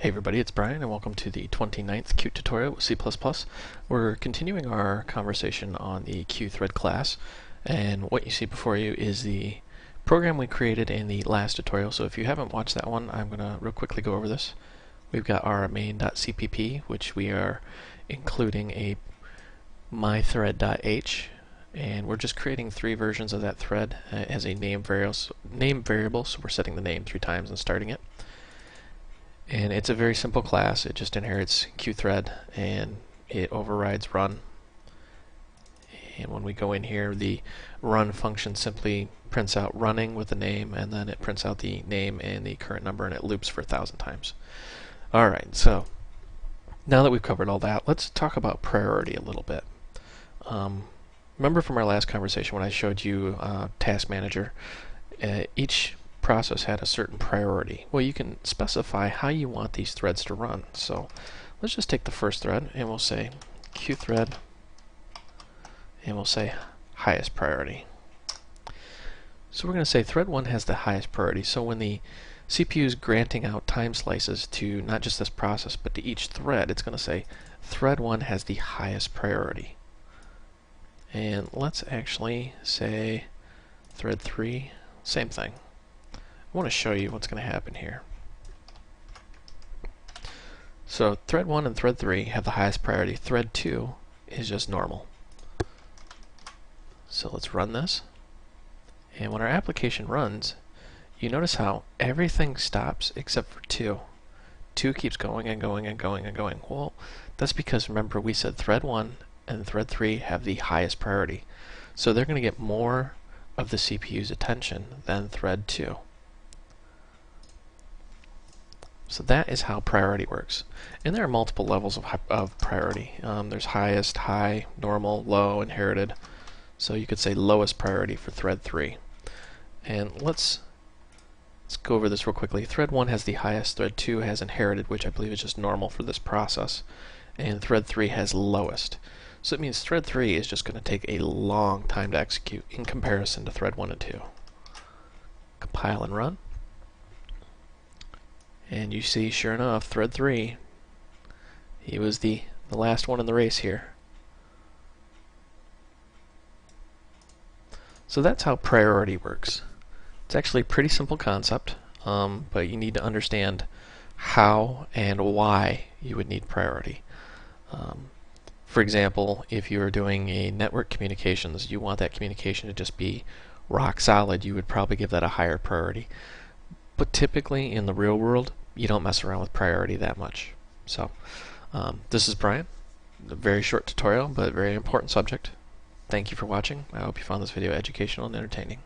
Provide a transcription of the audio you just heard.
Hey everybody, it's Brian and welcome to the 29th Qt tutorial with C++. We're continuing our conversation on the QThread class, and what you see before you is the program we created in the last tutorial. So if you haven't watched that one, I'm going to real quickly go over this. We've got our main.cpp, which we are including a mythread.h, and we're just creating three versions of that thread as a name variable, so we're setting the name 3 times and starting it. And it's a very simple class. It just inherits QThread and it overrides run. And when we go in here, the run function simply prints out running with the name, and then it prints out the name and the current number, and it loops for 1,000 times. Alright, so now that we've covered all that, let's talk about priority a little bit. Remember from our last conversation when I showed you Task Manager, each process had a certain priority. Well, you can specify how you want these threads to run. So let's just take the first thread and we'll say QThread and we'll say highest priority. So we're going to say thread 1 has the highest priority. So when the CPU is granting out time slices to not just this process but to each thread, it's going to say thread 1 has the highest priority. And let's actually say thread 3, same thing. I want to show you what's going to happen here. So thread 1 and thread 3 have the highest priority. Thread 2 is just normal. So let's run this. And when our application runs, you notice how everything stops except for 2. 2 keeps going and going and going and going. Well, that's because, remember, we said thread 1 and thread 3 have the highest priority. So they're going to get more of the CPU's attention than thread 2. So that is how priority works. And there are multiple levels of priority. There's highest, high, normal, low, inherited. So you could say lowest priority for thread 3. And let's go over this real quickly. Thread 1 has the highest, thread 2 has inherited, which I believe is just normal for this process. And thread 3 has lowest. So it means thread 3 is just going to take a long time to execute in comparison to thread 1 and 2. Compile and run. And you see, sure enough, thread 3, he was the last one in the race here. So that's how priority works. It's actually a pretty simple concept, but you need to understand how and why you would need priority. For example, if you're doing a network communications, you want that communication to just be rock solid, you would probably give that a higher priority. But typically in the real world, you don't mess around with priority that much. So this is Brian. A very short tutorial, but very important subject. Thank you for watching. I hope you found this video educational and entertaining.